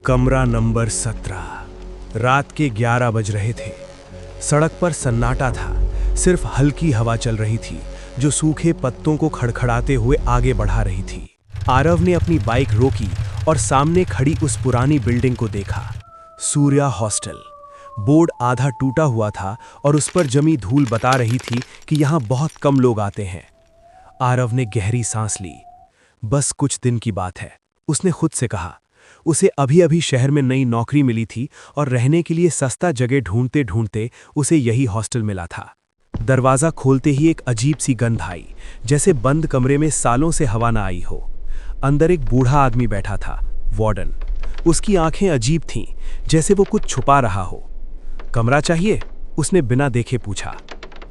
कमरा नंबर 17। रात के 11 बज रहे थे। सड़क पर सन्नाटा था। सिर्फ हल्की हवा चल रही थी जो सूखे पत्तों को खड़खड़ाते हुए आगे बढ़ा रही थी। आरव ने अपनी बाइक रोकी और सामने खड़ी उस पुरानी बिल्डिंग को देखा। सूर्या हॉस्टल। बोर्ड आधा टूटा हुआ था और उस पर जमी धूल बता रही थी कि यहाँ बहुत कम लोग आते हैं। आरव ने गहरी सांस ली। बस कुछ दिन की बात है, उसने खुद से कहा। उसे अभी अभी शहर में नई नौकरी मिली थी और रहने के लिए सस्ता जगह ढूंढते ढूंढते उसे यही हॉस्टल मिला था। दरवाज़ा खोलते ही एक अजीब सी गंध आई, जैसे बंद कमरे में सालों से हवा ना आई हो। अंदर एक बूढ़ा आदमी बैठा था, वार्डन। उसकी आंखें अजीब थीं, जैसे वो कुछ छुपा रहा हो। कमरा चाहिए? उसने बिना देखे पूछा।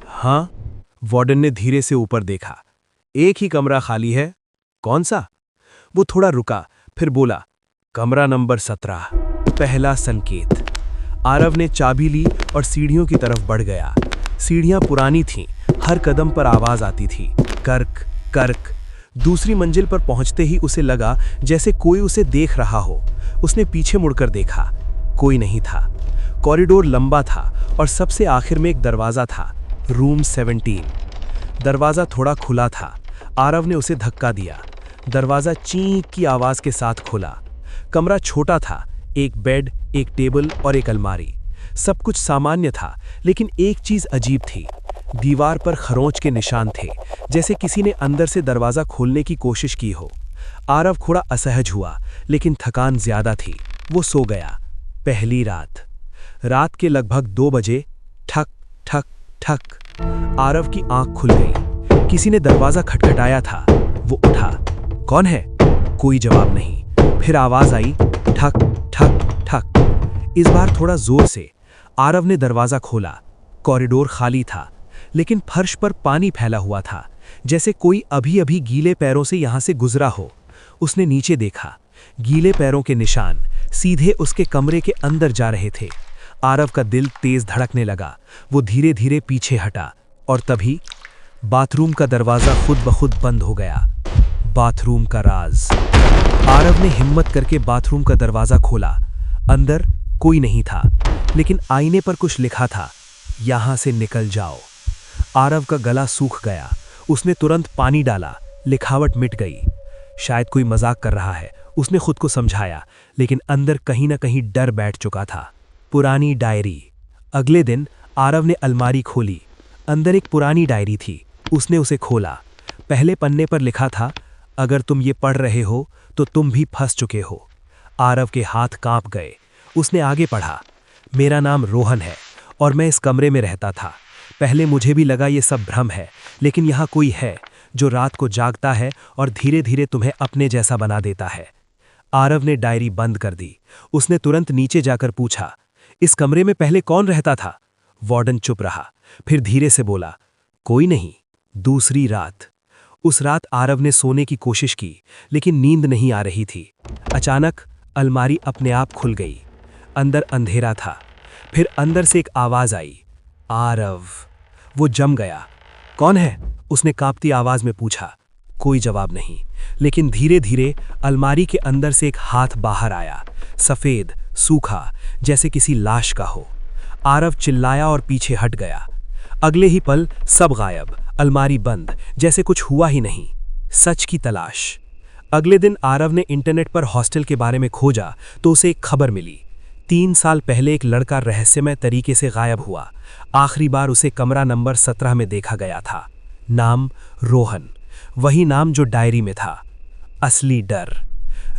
हाँ, वार्डन ने धीरे से ऊपर देखा। एक ही कमरा खाली है। कौन सा? वो थोड़ा रुका, फिर बोला, कमरा नंबर 17। पहला संकेत। आरव ने चाबी ली और सीढ़ियों की तरफ बढ़ गया। सीढ़ियां पुरानी थीं, हर कदम पर आवाज आती थी, कर्क कर्क। दूसरी मंजिल पर पहुंचते ही उसे लगा जैसे कोई उसे देख रहा हो। उसने पीछे मुड़कर देखा, कोई नहीं था। कॉरिडोर लंबा था और सबसे आखिर में एक दरवाजा था, रूम 17। दरवाजा थोड़ा खुला था। आरव ने उसे धक्का दिया। दरवाजा चींक की आवाज के साथ खुला। कमरा छोटा था, एक बेड, एक टेबल और एक अलमारी। सब कुछ सामान्य था, लेकिन एक चीज अजीब थी। दीवार पर खरोंच के निशान थे, जैसे किसी ने अंदर से दरवाजा खोलने की कोशिश की हो। आरव थोड़ा असहज हुआ, लेकिन थकान ज्यादा थी। वो सो गया। पहली रात। रात के लगभग 2 बजे ठक ठक ठक आरव की आंख खुल गई। किसी ने दरवाजा खटखटाया था। वो उठा। कौन है? कोई जवाब नहीं। फिर आवाज आई, ठक ठक ठक। इस बार थोड़ा जोर से। आरव ने दरवाजा खोला। कॉरिडोर खाली था, लेकिन फर्श पर पानी फैला हुआ था, जैसे कोई अभी अभी गीले पैरों से यहां से गुजरा हो। उसने नीचे देखा। गीले पैरों के निशान सीधे उसके कमरे के अंदर जा रहे थे। आरव का दिल तेज धड़कने लगा। वो धीरे धीरे पीछे हटा और तभी बाथरूम का दरवाजा खुद ब खुद बंद हो गया। बाथरूम का राज। आरव ने हिम्मत करके बाथरूम का दरवाजा खोला। अंदर कोई नहीं था, लेकिन आईने पर कुछ लिखा था, यहां से निकल जाओ। आरव का गला सूख गया। उसने तुरंत पानी डाला। लिखावट मिट गई। शायद कोई मजाक कर रहा है, उसने खुद को समझाया, लेकिन अंदर कहीं ना कहीं डर बैठ चुका था। पुरानी डायरी। अगले दिन आरव ने अलमारी खोली। अंदर एक पुरानी डायरी थी। उसने उसे खोला। पहले पन्ने पर लिखा था, अगर तुम ये पढ़ रहे हो तो तुम भी फंस चुके हो। आरव के हाथ कांप गए। उसने आगे पढ़ा, मेरा नाम रोहन है और मैं इस कमरे में रहता था। पहले मुझे भी लगा ये सब भ्रम है, लेकिन यहाँ कोई है जो रात को जागता है और धीरे धीरे तुम्हें अपने जैसा बना देता है। आरव ने डायरी बंद कर दी। उसने तुरंत नीचे जाकर पूछा, इस कमरे में पहले कौन रहता था? वार्डन चुप रहा, फिर धीरे से बोला, कोई नहीं। दूसरी रात। उस रात आरव ने सोने की कोशिश की, लेकिन नींद नहीं आ रही थी। अचानक अलमारी अपने आप खुल गई। अंदर अंधेरा था। फिर अंदर से एक आवाज आई, आरव। वो जम गया। कौन है? उसने कांपती आवाज में पूछा। कोई जवाब नहीं, लेकिन धीरे धीरे अलमारी के अंदर से एक हाथ बाहर आया, सफेद, सूखा, जैसे किसी लाश का हो। आरव चिल्लाया और पीछे हट गया। अगले ही पल सब गायब, अलमारी बंद, जैसे कुछ हुआ ही नहीं। सच की तलाश। अगले दिन आरव ने इंटरनेट पर हॉस्टल के बारे में खोजा तो उसे एक खबर मिली। 3 साल पहले एक लड़का रहस्यमय तरीके से गायब हुआ। आखिरी बार उसे कमरा नंबर 17 में देखा गया था। नाम रोहन, वही नाम जो डायरी में था। असली डर।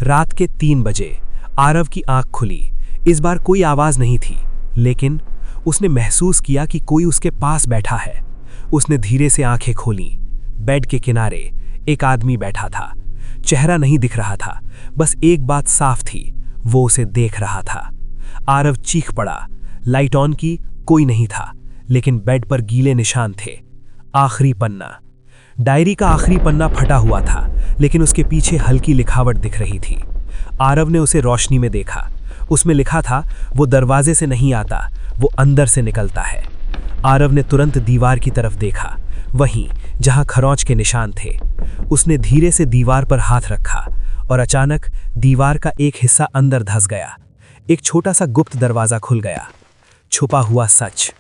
रात के 3 बजे आरव की आंख खुली। इस बार कोई आवाज नहीं थी, लेकिन उसने महसूस किया कि कोई उसके पास बैठा है। उसने धीरे से आंखें खोलीं। बेड के किनारे एक आदमी बैठा था। चेहरा नहीं दिख रहा था, बस एक बात साफ थी, वो उसे देख रहा था। आरव चीख पड़ा। लाइट ऑन की, कोई नहीं था, लेकिन बेड पर गीले निशान थे। आखिरी पन्ना। डायरी का आखिरी पन्ना फटा हुआ था, लेकिन उसके पीछे हल्की लिखावट दिख रही थी। आरव ने उसे रोशनी में देखा। उसमें लिखा था, वो दरवाजे से नहीं आता, वो अंदर से निकलता है। आरव ने तुरंत दीवार की तरफ देखा, वहीं जहां खरोंच के निशान थे। उसने धीरे से दीवार पर हाथ रखा और अचानक दीवार का एक हिस्सा अंदर धंस गया। एक छोटा सा गुप्त दरवाजा खुल गया। छुपा हुआ सच।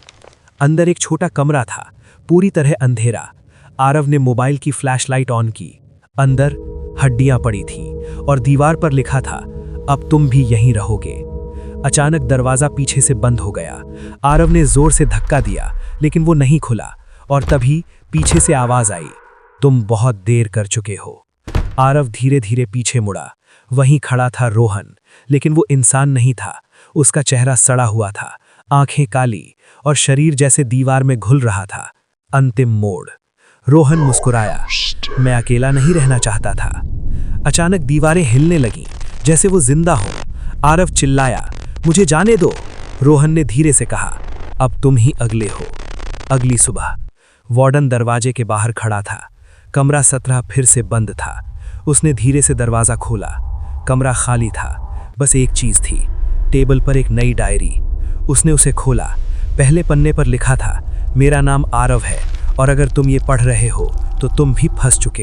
अंदर एक छोटा कमरा था, पूरी तरह अंधेरा। आरव ने मोबाइल की फ्लैशलाइट ऑन की। अंदर हड्डियां पड़ी थीं और दीवार पर लिखा था, अब तुम भी यहीं रहोगे। अचानक दरवाजा पीछे से बंद हो गया। आरव ने जोर से धक्का दिया, लेकिन वो नहीं खुला और तभी पीछे से आवाज आई, तुम बहुत देर कर चुके हो। आरव धीरे धीरे पीछे मुड़ा। वहीं खड़ा था रोहन, लेकिन वो इंसान नहीं था। उसका चेहरा सड़ा हुआ था, आंखें काली और शरीर जैसे दीवार में घुल रहा था। अंतिम मोड़। रोहन मुस्कुराया, मैं अकेला नहीं रहना चाहता था। अचानक दीवारें हिलने लगीं, जैसे वो जिंदा हो। आरव चिल्लाया, मुझे जाने दो। रोहन ने धीरे से कहा, अब तुम ही अगले हो। अगली सुबह वार्डन दरवाजे के बाहर खड़ा था। कमरा 17 फिर से बंद था। उसने धीरे से दरवाजा खोला। कमरा खाली था, बस एक चीज थी, टेबल पर एक नई डायरी। उसने उसे खोला। पहले पन्ने पर लिखा था, मेरा नाम आरव है और अगर तुम ये पढ़ रहे हो तो तुम भी फंस चुके